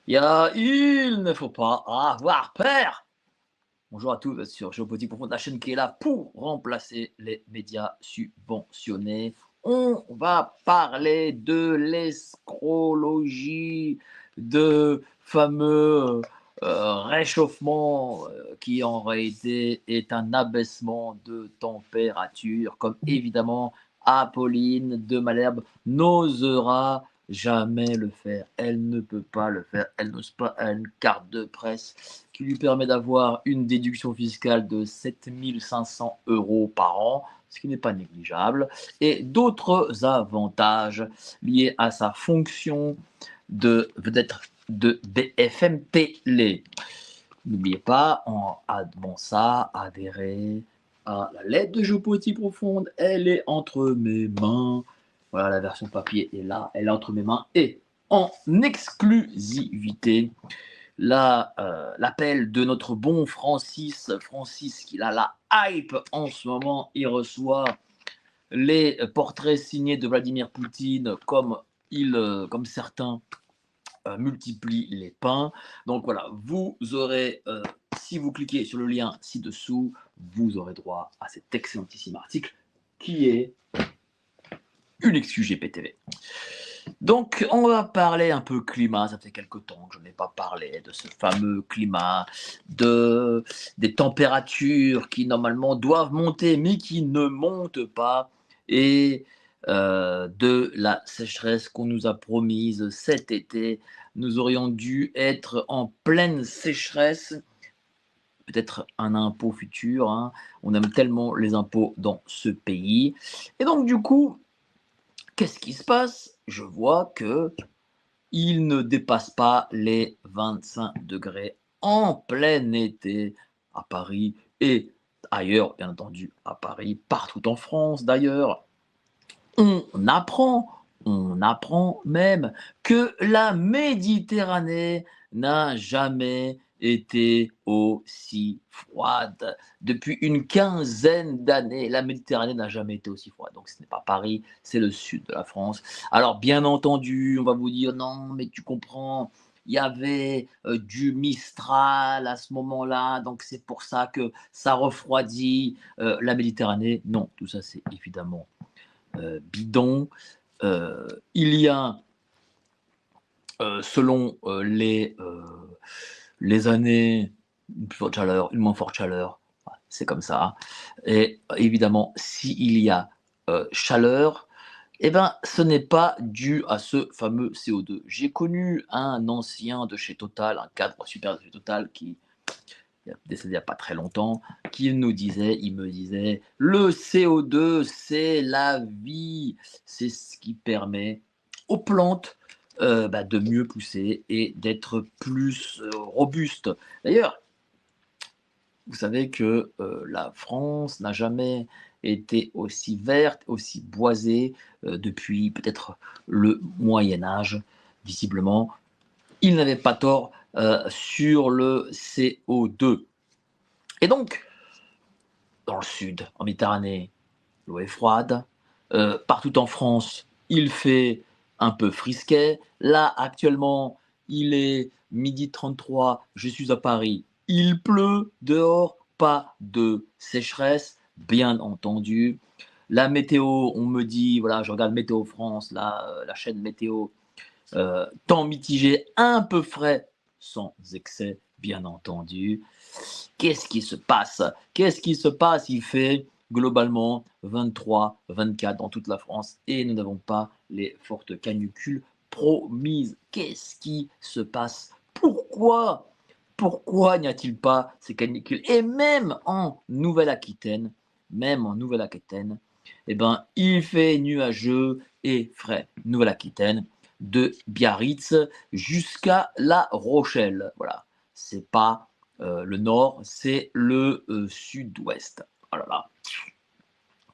Il ne faut pas avoir peur. Bonjour à tous sur Géopolitique Profonde, la chaîne qui est là pour remplacer les médias subventionnés. On va parler de l'escrologie, de fameux réchauffement qui en réalité est un abaissement de température, comme évidemment Apolline de Malherbe n'osera jamais le faire. Elle ne peut pas le faire. Elle n'ose pas. Elle a une carte de presse qui lui permet d'avoir une déduction fiscale de 7 500 € par an, ce qui n'est pas négligeable, et d'autres avantages liés à sa fonction de vedette de BFM Télé. N'oubliez pas, avant ça, adhérer à la lettre de Géopolitique Profonde. Elle est entre mes mains. Voilà, la version papier est là, elle est entre mes mains et en exclusivité l'appel de notre bon Francis. Francis, qui a la hype en ce moment, il reçoit les portraits signés de Vladimir Poutine comme certains multiplient les pains. Donc voilà, vous aurez, si vous cliquez sur le lien ci-dessous, vous aurez droit à cet excellentissime article qui est une excuse GPTV. Donc, on va parler un peu climat. Ça fait quelque temps que je n'ai pas parlé de ce fameux climat, des températures qui normalement doivent monter, mais qui ne montent pas, et de la sécheresse qu'on nous a promise cet été. Nous aurions dû être en pleine sécheresse. Peut-être un impôt futur, hein. On aime tellement les impôts dans ce pays. Et donc, du coup, qu'est-ce qui se passe? Je vois que il ne dépasse pas les 25 degrés en plein été à Paris et ailleurs, bien entendu, à Paris, partout en France d'ailleurs. On apprend, on apprend même que la Méditerranée n'a jamais été aussi froide. Depuis une quinzaine d'années, la Méditerranée n'a jamais été aussi froide. Donc ce n'est pas Paris, c'est le sud de la France. Alors bien entendu, on va vous dire non, mais tu comprends, il y avait du Mistral à ce moment-là, donc c'est pour ça que ça refroidit la Méditerranée. Non, tout ça c'est évidemment bidon. Il y a, selon les années, une plus forte chaleur, une moins forte chaleur. C'est comme ça. Et évidemment, s'il y a chaleur, eh ben, ce n'est pas dû à ce fameux CO2. J'ai connu un ancien de chez Total, un cadre super de chez Total qui est décédé il n'y a pas très longtemps, il me disait, le CO2, c'est la vie, c'est ce qui permet aux plantes de mieux pousser et d'être plus robustes. D'ailleurs, vous savez que la France n'a jamais été aussi verte, aussi boisée depuis peut-être le Moyen Âge, visiblement. Il n'avait pas tort sur le CO2. Et donc, dans le sud, en Méditerranée, l'eau est froide. Partout en France, il fait un peu frisquet. Là, actuellement, il est 12h33, je suis à Paris. Il pleut dehors, pas de sécheresse, bien entendu. La météo, on me dit, voilà, je regarde Météo France, là, la chaîne météo, temps mitigé, un peu frais, sans excès, bien entendu. Qu'est-ce qui se passe? Qu'est-ce qui se passe? Il fait globalement 23, 24 dans toute la France et nous n'avons pas les fortes canicules promises. Qu'est-ce qui se passe? Pourquoi? Pourquoi n'y a-t-il pas ces canicules? Et même en Nouvelle-Aquitaine, eh ben, il fait nuageux et frais. Nouvelle-Aquitaine, de Biarritz jusqu'à La Rochelle. Voilà, c'est pas le nord, c'est le sud-ouest. Oh là là.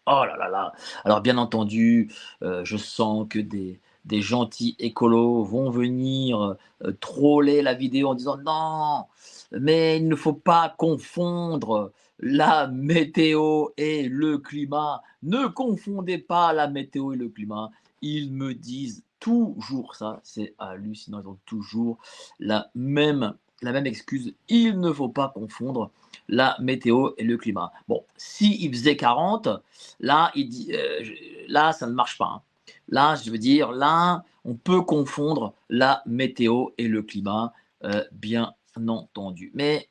Oh là là là. Alors bien entendu, je sens que des gentils écolos vont venir troller la vidéo en disant non, mais il ne faut pas confondre la météo et le climat. Ne confondez pas la météo et le climat. Ils me disent toujours ça, c'est hallucinant, ils ont toujours la même, la même excuse. Il ne faut pas confondre la météo et le climat. Bon, s'il faisait 40, là, là, ça ne marche pas, hein. Là, je veux dire, là, on peut confondre la météo et le climat, bien entendu. Mais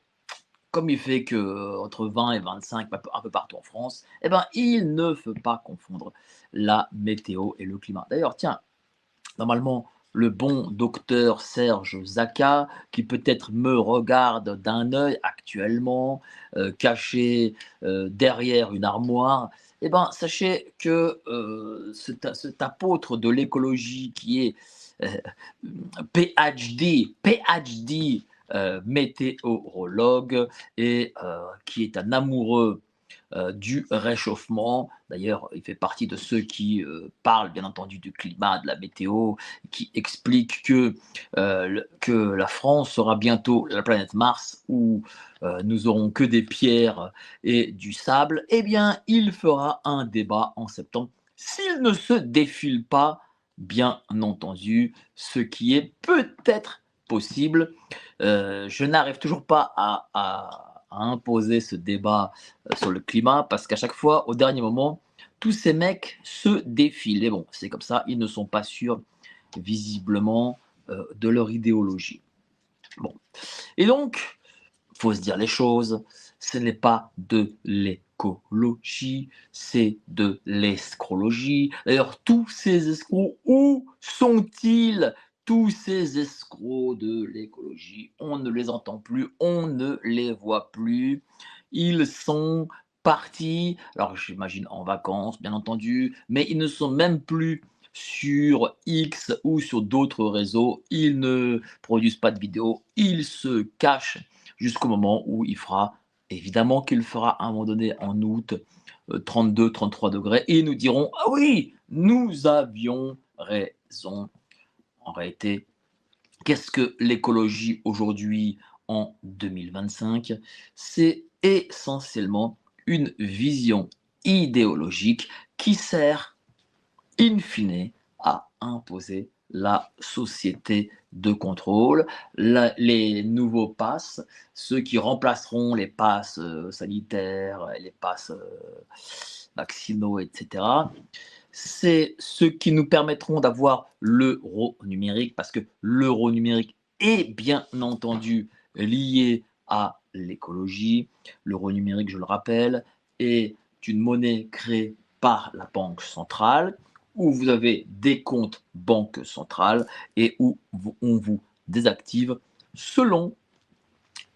comme il fait que entre 20 et 25 un peu partout en France, eh ben, il ne faut pas confondre la météo et le climat. D'ailleurs, tiens, normalement, le bon docteur Serge Zaka, qui peut-être me regarde d'un œil actuellement, caché derrière une armoire, eh ben, sachez que cet apôtre de l'écologie qui est euh, PhD, météorologue, et qui est un amoureux du réchauffement. D'ailleurs, il fait partie de ceux qui parlent bien entendu du climat, de la météo, qui expliquent que la France sera bientôt la planète Mars où nous aurons que des pierres et du sable. Eh bien, il fera un débat en septembre s'il ne se défile pas, bien entendu, ce qui est peut-être possible. Je n'arrive toujours pas à imposer ce débat sur le climat parce qu'à chaque fois, au dernier moment, tous ces mecs se défilent. Et bon, c'est comme ça, ils ne sont pas sûrs, visiblement, de leur idéologie. Bon. Et donc, faut se dire les choses, ce n'est pas de l'écologie, c'est de l'escrologie. D'ailleurs, tous ces escrocs, où sont-ils? Tous ces escrocs de l'écologie, on ne les entend plus, on ne les voit plus. Ils sont partis, alors j'imagine en vacances, bien entendu, mais ils ne sont même plus sur X ou sur d'autres réseaux. Ils ne produisent pas de vidéos, ils se cachent jusqu'au moment où il fera, évidemment qu'il fera à un moment donné en août, 32, 33 degrés, et nous dirons, ah oui, nous avions raison. En réalité, qu'est-ce que l'écologie aujourd'hui en 2025? C'est essentiellement une vision idéologique qui sert in fine à imposer la société de contrôle, les nouveaux passes, ceux qui remplaceront les passes sanitaires, les passes vaccinaux, etc. C'est ceux qui nous permettront d'avoir l'euro numérique, parce que l'euro numérique est bien entendu lié à l'écologie. L'euro numérique, je le rappelle, est une monnaie créée par la Banque centrale, où vous avez des comptes banque centrale et où on vous désactive selon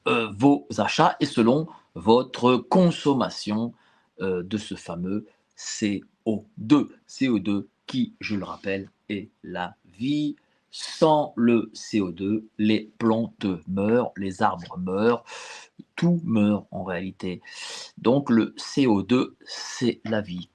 vos achats et selon votre consommation de ce fameux CO2. CO2 qui, je le rappelle, est la vie. Sans le CO2, les plantes meurent, les arbres meurent, tout meurt en réalité. Donc le CO2, c'est la vie.